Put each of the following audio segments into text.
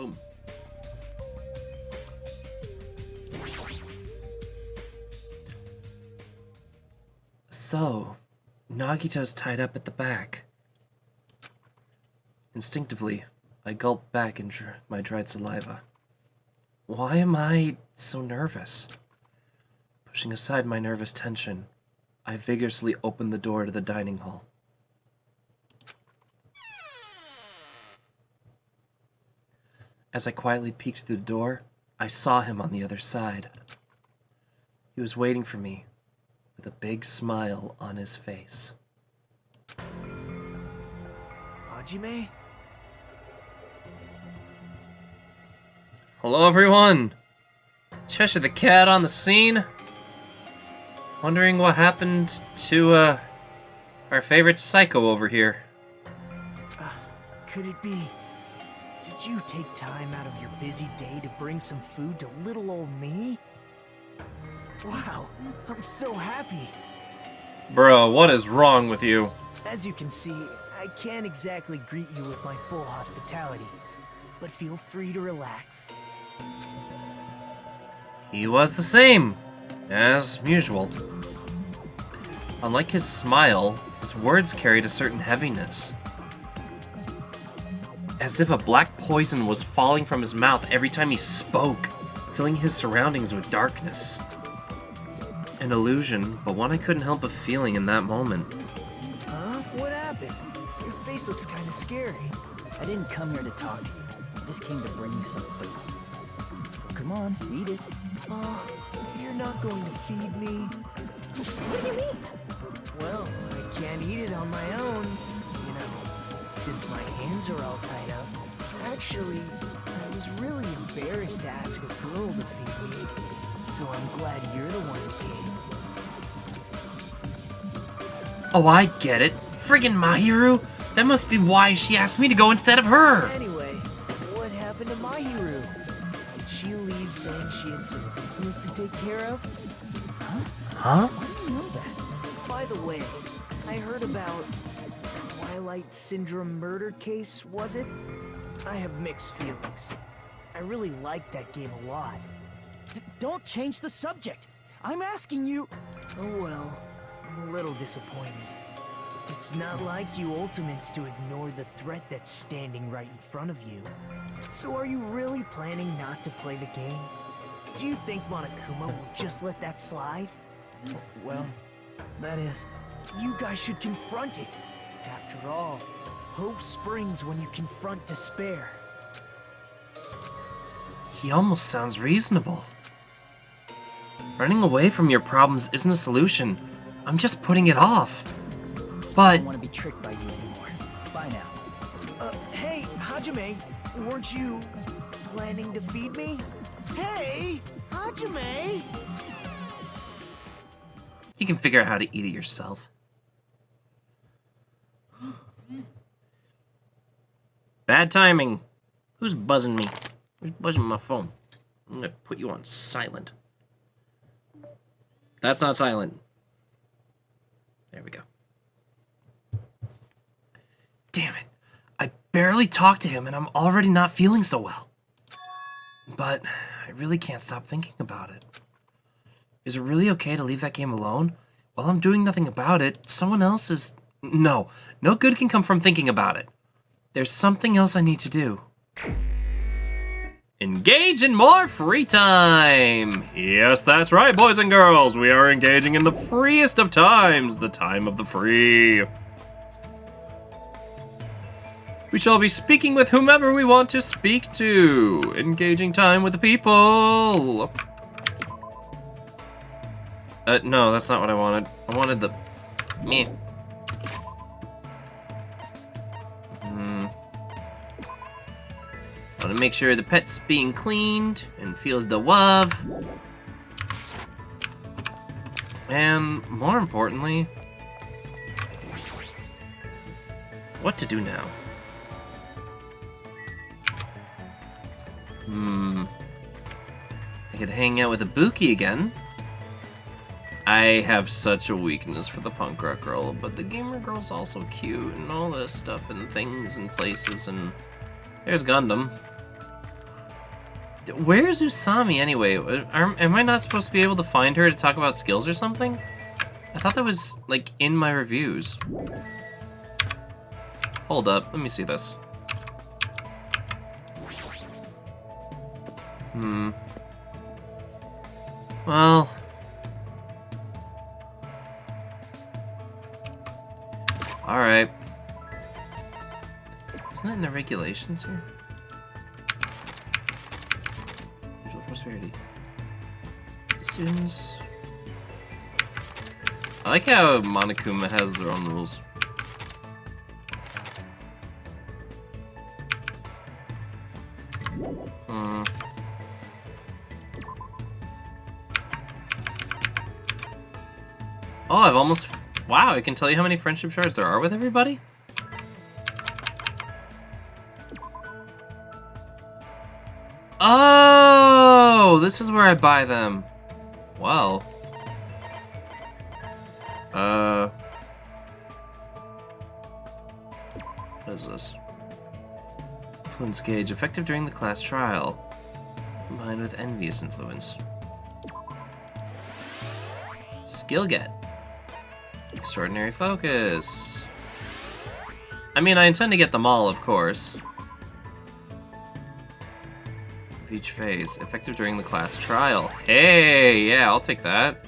Boom. So, Nagito's tied up at the back. Instinctively, I gulped back in my dried saliva. Why am I so nervous? Pushing aside my nervous tension, I vigorously opened the door to the dining hall. As I quietly peeked through the door, I saw him on the other side. He was waiting for me, with a big smile on his face. Hajime? Hello, everyone! Cheshire the Cat on the scene. Wondering what happened to, our favorite psycho over here. Could it be? Did you take time out of your busy day to bring some food to little old me? Wow, I'm so happy. Bro, what is wrong with you? As you can see, I can't exactly greet you with my full hospitality, but feel free to relax. He was the same, as usual. Unlike his smile, his words carried a certain heaviness. As if a black poison was falling from his mouth every time he spoke, filling his surroundings with darkness. An illusion, but one I couldn't help but feeling in that moment. Huh? What happened? Your face looks kind of scary. I didn't come here to talk to you. I just came to bring you some food. So come on, eat it. You're not going to feed me? What do you mean? Well, I can't eat it on my own, you know, since my hands are all tied up. Actually, I was really embarrassed to ask a girl to feed me, so I'm glad you're the one who came. Oh, I get it. Friggin' Mahiru! That must be why she asked me to go instead of her! Anyway, what happened to Mahiru? Did she leave saying she had some business to take care of? Huh? Why do you know that? By the way, I heard about Twilight Syndrome murder case, was it? I have mixed feelings. I really liked that game a lot. Don't change the subject. I'm asking you. Oh well, I'm a little disappointed. It's not like you Ultimates to ignore the threat that's standing right in front of you. So are you really planning not to play the game? Do you think Monokuma will just let that slide? Well, that is. You guys should confront it. After all, hope springs when you confront despair. He almost sounds reasonable. Running away from your problems isn't a solution. I'm just putting it off. I But don't want to be tricked by you anymore. Bye now. Hey, Hajime, weren't you planning to feed me? Hey, Hajime! you can figure out how to eat it yourself. Bad timing. Who's buzzing me? Who's buzzing my phone? I'm gonna put you on silent. That's not silent. There we go. Damn it. I barely talked to him and I'm already not feeling so well. But I really can't stop thinking about it. Is it really okay to leave that game alone? While I'm doing nothing about it, someone else is... No good can come from thinking about it. There's something else I need to do. Engage in more free time! Yes, that's right, boys and girls. We are engaging in the freest of times, the time of the free. We shall be speaking with whomever we want to speak to. Engaging time with the people. No, that's not what I wanted. I wanted the... Meh. Want to make sure the pet's being cleaned and feels the love. And more importantly, what to do now? I could hang out with Ibuki again. I have such a weakness for the punk rock girl, but the gamer girl's also cute and all this stuff and things and places, and there's Gundam. Where's Usami anyway? Am I not supposed to be able to find her to talk about skills or something? I thought that was, like, in my reviews. Hold up, let me see this. Well... Alright. Isn't it in the regulations here? Visual prosperity. The students... I like how Monokuma has their own rules. Oh, I've almost... Wow, I can tell you how many friendship shards there are with everybody? Oh, this is where I buy them. Well. What is this? Influence gauge, effective during the class trial. Combined with envious influence. Skill get. Extraordinary focus. I mean, I intend to get them all, of course. Of each phase. Effective during the class trial. Hey, yeah, I'll take that.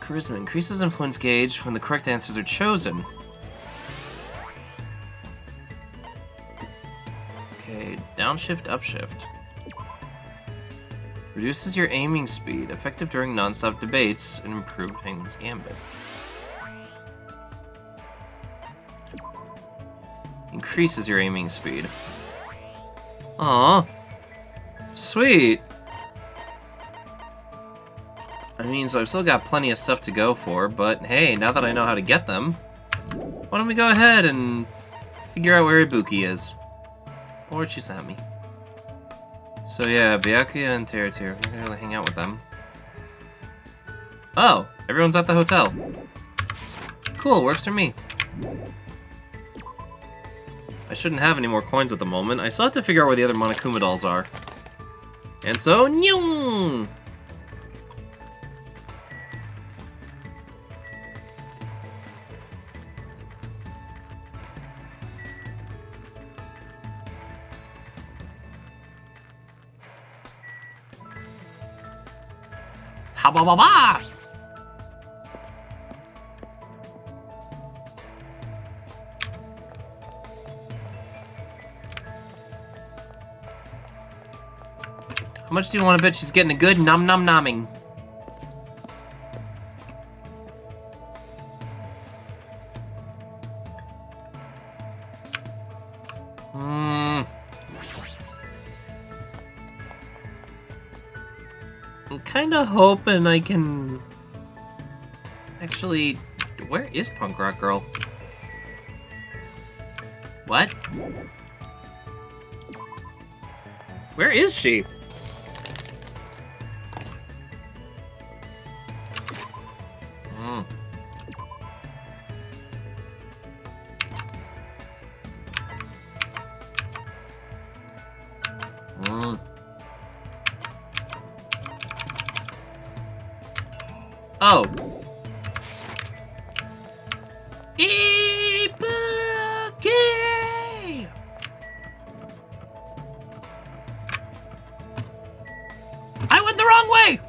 Charisma increases influence gauge when the correct answers are chosen. Okay, downshift, upshift. Reduces your aiming speed, effective during non-stop debates, and improved Penguin's Gambit. Increases your aiming speed. Aww. Sweet. I mean, so I've still got plenty of stuff to go for, but hey, now that I know how to get them, why don't we go ahead and figure out where Ibuki is? Or Chisami. So yeah, Byakuya and Teruteru. We're gonna really hang out with them. Oh, everyone's at the hotel. Cool, works for me. I shouldn't have any more coins at the moment. I still have to figure out where the other Monokuma dolls are. And so, nyung! Ha ba ba ba! How much do you want to bet she's getting a good nom nom nomming? I'm kind of hoping I can... Actually, where is Punk Rock Girl? What? Where is she? Oh. Ibuki! I went the wrong way!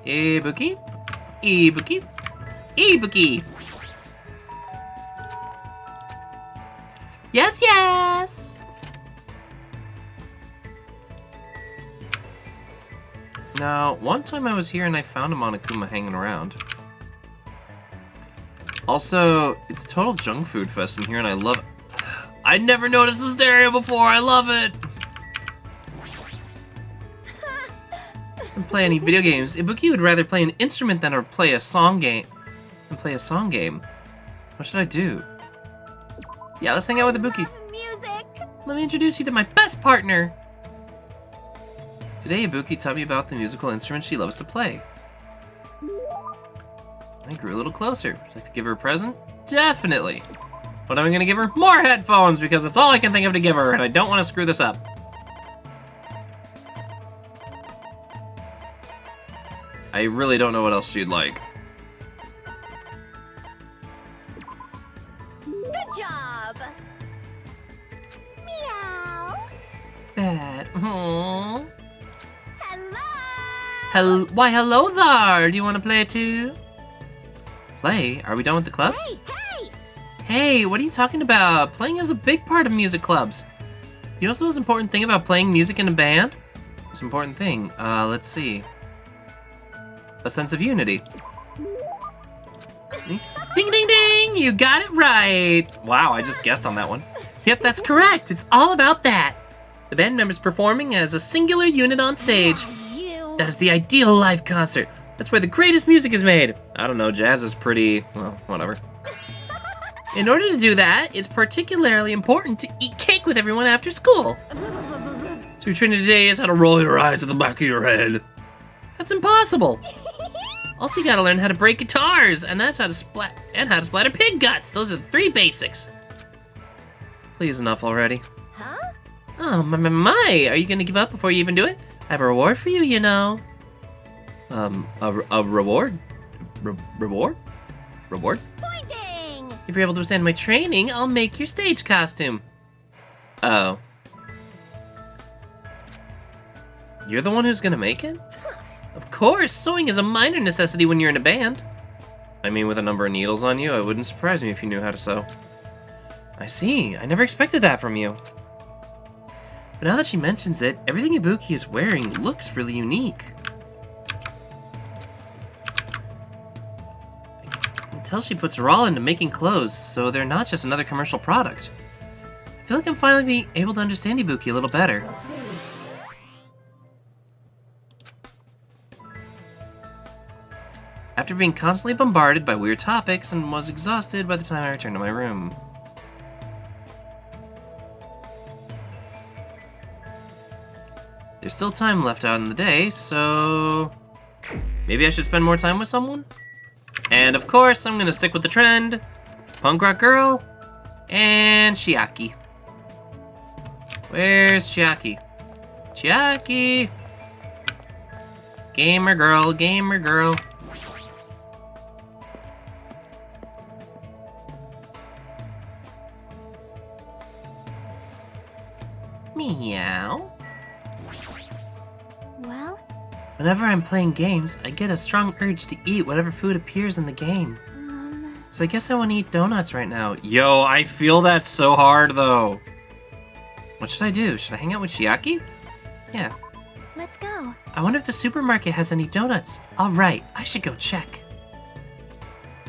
Ibuki? Ibuki? Ibuki! Yes, yes! Now, one time I was here and I found a Monokuma hanging around. Also, it's a total junk food fest in here and I love it. I never noticed the stereo before, I love it! Doesn't play any video games. Ibuki would rather play an instrument than play a song game. What should I do? Yeah, let's hang out with Ibuki. Music. Let me introduce you to my best partner. Today, Ibuki taught me about the musical instrument she loves to play. I grew a little closer. Would you like to give her a present? Definitely. What What am I gonna give her? More headphones, because that's all I can think of to give her, and I don't want to screw this up. I really don't know what else she'd like. Good job. Meow. Bad. Aww. Hello. Why, hello there. Do you want to play too? Play? Are we done with the club? Hey, hey. Hey, what are you talking about? Playing is a big part of music clubs. You know what's the most important thing about playing music in a band? Most important thing. Let's see. A sense of unity. Ding, ding, ding! You got it right! Wow, I just guessed on that one. Yep, that's correct. It's all about that. The band members performing as a singular unit on stage. You. That is the ideal live concert. That's where the greatest music is made. I don't know, jazz is pretty, well, whatever. In order to do that, it's particularly important to eat cake with everyone after school. So your training today is how to roll your eyes at the back of your head. That's impossible. Also, you gotta learn how to break guitars, and that's how to splatter pig guts. Those are the 3 basics. Please, enough already. Huh? Oh, my, are you gonna give up before you even do it? I have a reward for you, you know. A reward? Reward? Reward? Pointing. If you're able to withstand my training, I'll make your stage costume. Oh. You're the one who's gonna make it? Of course, sewing is a minor necessity when you're in a band. I mean, with a number of needles on you, it wouldn't surprise me if you knew how to sew. I see. I never expected that from you. But now that she mentions it, everything Ibuki is wearing looks really unique. Until she puts her all into making clothes, so they're not just another commercial product. I feel like I'm finally able to understand Ibuki a little better. After being constantly bombarded by weird topics and was exhausted by the time I returned to my room. There's still time left out in the day, so maybe I should spend more time with someone? And of course, I'm gonna stick with the trend. Punk rock girl and Chiaki. Where's Chiaki? Chiaki! Gamer girl, gamer girl. Meow. Well, Whenever I'm playing games, I get a strong urge to eat whatever food appears in the game. So I guess I want to eat donuts right now. Yo, I feel that so hard though. What should I do? Should I hang out with Chiaki? Yeah. let's go. I wonder if the supermarket has any donuts. Alright, I should go check.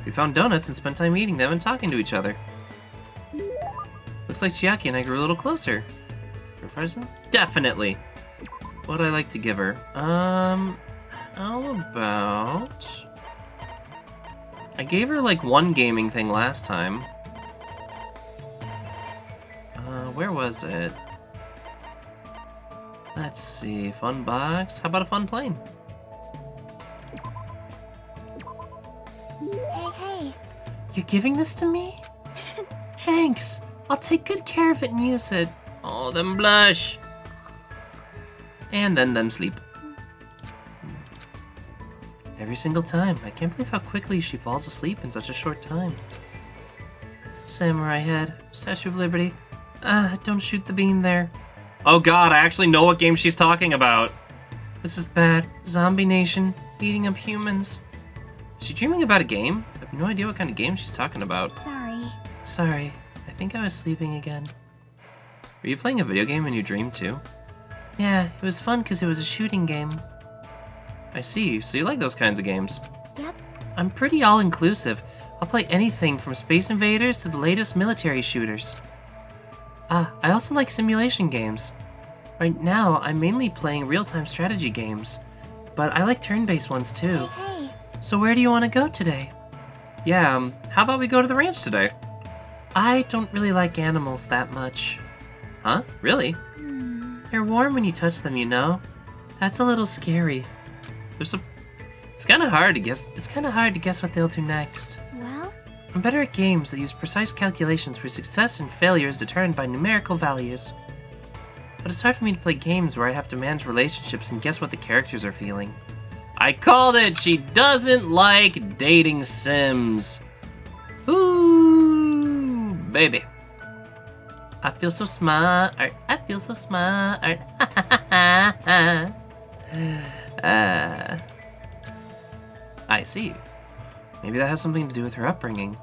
We found donuts and spent time eating them and talking to each other. Looks like Chiaki and I grew a little closer. For a present? Definitely. What'd I like to give her? How about... I gave her like one gaming thing last time. Where was it? Let's see, fun box. How about a fun plane? Hey, hey. You're giving this to me? Thanks. I'll take good care of it and use it. Oh, them blush. And then them sleep. Every single time. I can't believe how quickly she falls asleep in such a short time. Samurai head. Statue of Liberty. Don't shoot the beam there. Oh god, I actually know what game she's talking about. This is bad. Zombie Nation. Eating up humans. Is she dreaming about a game? I have no idea what kind of game she's talking about. Sorry. Sorry. I think I was sleeping again. Were you playing a video game in your dream too? Yeah, it was fun because it was a shooting game. I see, so you like those kinds of games. Yep. I'm pretty all-inclusive. I'll play anything from Space Invaders to the latest military shooters. I also like simulation games. Right now, I'm mainly playing real-time strategy games, but I like turn-based ones too. Hey, hey. So where do you want to go today? Yeah, how about we go to the ranch today? I don't really like animals that much. Huh? Really? They're warm when you touch them, you know? That's a little scary. It's kind of hard to guess. It's kind of hard to guess what they'll do next. Well, I'm better at games that use precise calculations where success and failure is determined by numerical values. But it's hard for me to play games where I have to manage relationships and guess what the characters are feeling. I called it! She doesn't like dating sims. Ooh, baby. I feel so smart. I feel so smart. I see. Maybe that has something to do with her upbringing.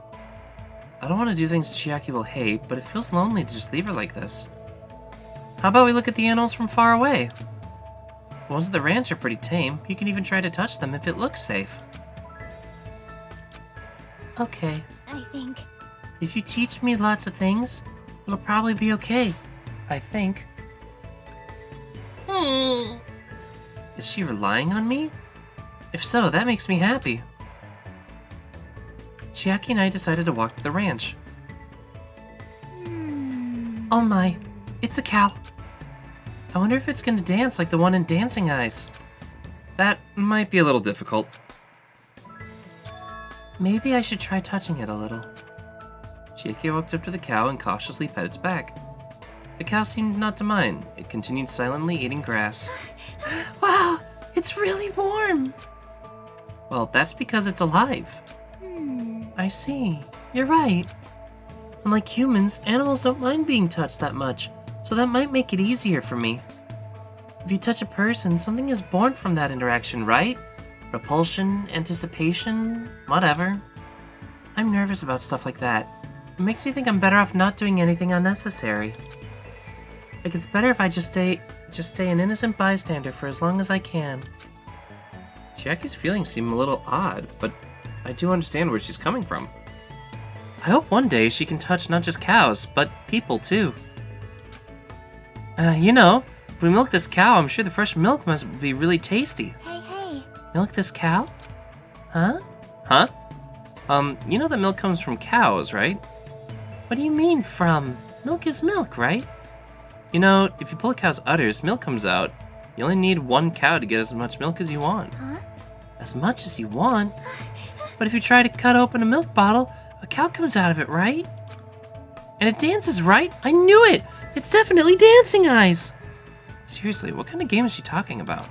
I don't want to do things Chiaki will hate, but it feels lonely to just leave her like this. How about we look at the animals from far away? The ones at the ranch are pretty tame. You can even try to touch them if it looks safe. Okay. I think. If you teach me lots of things, it'll probably be okay. I think. Is she relying on me? If so, that makes me happy. Chiaki and I decided to walk to the ranch. Oh my, it's a cow. I wonder if it's gonna dance like the one in Dancing Eyes. That might be a little difficult. Maybe I should try touching it a little. Chiaki walked up to the cow and cautiously pet its back. The cow seemed not to mind. It continued silently eating grass. Wow, it's really warm. Well, that's because it's alive. I see. You're right. Unlike humans, animals don't mind being touched that much, so that might make it easier for me. If you touch a person, something is born from that interaction, right? Repulsion, anticipation, whatever. I'm nervous about stuff like that. It makes me think I'm better off not doing anything unnecessary. Like, it's better if I just stay an innocent bystander for as long as I can. Chiaki's feelings seem a little odd, but I do understand where she's coming from. I hope one day she can touch not just cows, but people too. You know, if we milk this cow, I'm sure the fresh milk must be really tasty. Hey. Milk this cow? Huh? Huh? You know that milk comes from cows, right? What do you mean from? Milk is milk, right? You know, if you pull a cow's udders, milk comes out. You only need one cow to get as much milk as you want. Huh? As much as you want? But if you try to cut open a milk bottle, a cow comes out of it, right? And it dances, right? I knew it! It's definitely Dancing Eyes! Seriously, what kind of game is she talking about?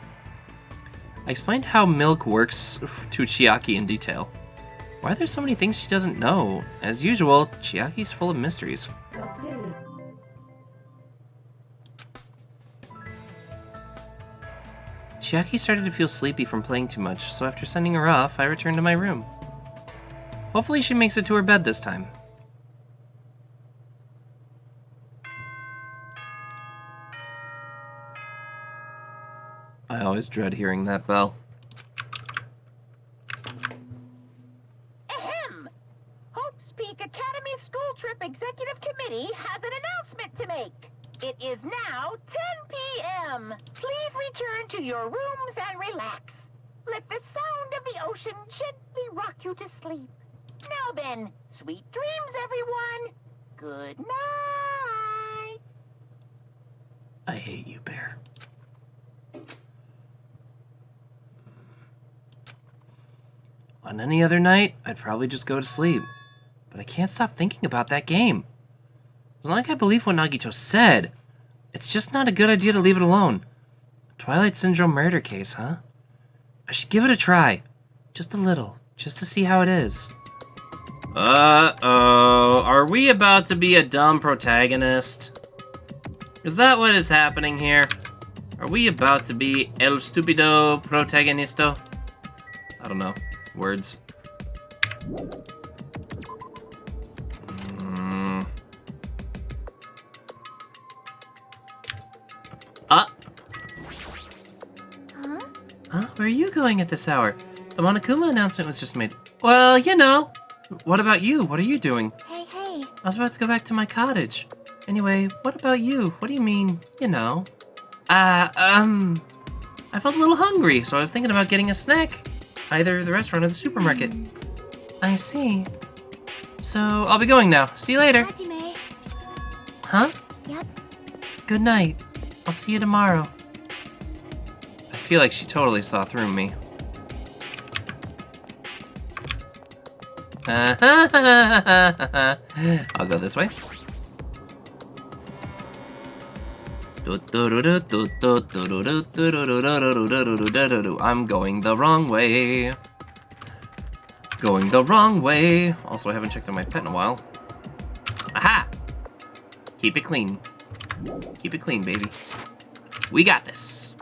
I explained how milk works to Chiaki in detail. Why are there so many things she doesn't know? As usual, Chiaki's full of mysteries. Chiaki started to feel sleepy from playing too much, so after sending her off, I returned to my room. Hopefully she makes it to her bed this time. I always dread hearing that bell. Ahem! Hope's Peak Academy School Trip Executive Committee has an announcement to make. It is now 10 p.m. Please return to your rooms and relax. Let the sound of the ocean gently rock you to sleep. Now then, sweet dreams, everyone. Good night. I hate you, Bear. On any other night, I'd probably just go to sleep. But I can't stop thinking about that game. It's not like I believe what Nagito said. It's just not a good idea to leave it alone. Twilight Syndrome murder case, huh? I should give it a try. Just a little. Just to see how it is. Uh-oh. Are we about to be a dumb protagonist? Is that what is happening here? Are we about to be el stupido protagonisto? I don't know. Words. Huh? Where are you going at this hour? The Monokuma announcement was just made. Well, you know. What about you? What are you doing? Hey. I was about to go back to my cottage. Anyway, what about you? What do you mean, you know? I felt a little hungry, so I was thinking about getting a snack. Either the restaurant or the supermarket. I see. So, I'll be going now. See you later. Hajime. Huh? Yep. Good night. I'll see you tomorrow. I feel like she totally saw through me. I'll go this way. I'm going the wrong way. Going the wrong way. Also, I haven't checked on my pet in a while. Aha! Keep it clean. Keep it clean, baby. We got this.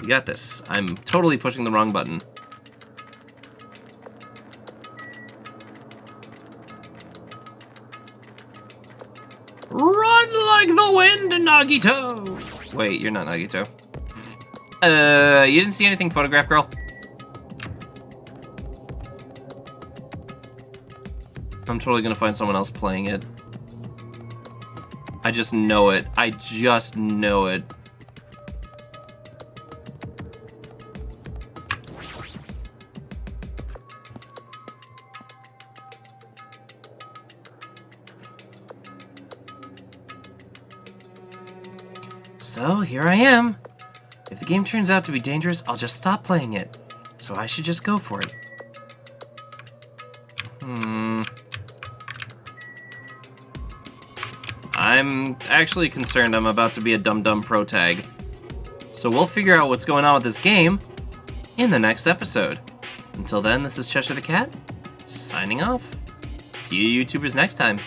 We got this. I'm totally pushing the wrong button. Run like the wind, Nagito! Wait, you're not Nagito. You didn't see anything, Photograph Girl? I'm totally gonna find someone else playing it. I just know it. I just know it. So, here I am. If the game turns out to be dangerous, I'll just stop playing it. So I should just go for it. I'm actually concerned I'm about to be a dum-dum pro tag. So we'll figure out what's going on with this game in the next episode. Until then, this is Cheshire the Cat, signing off. See you YouTubers next time.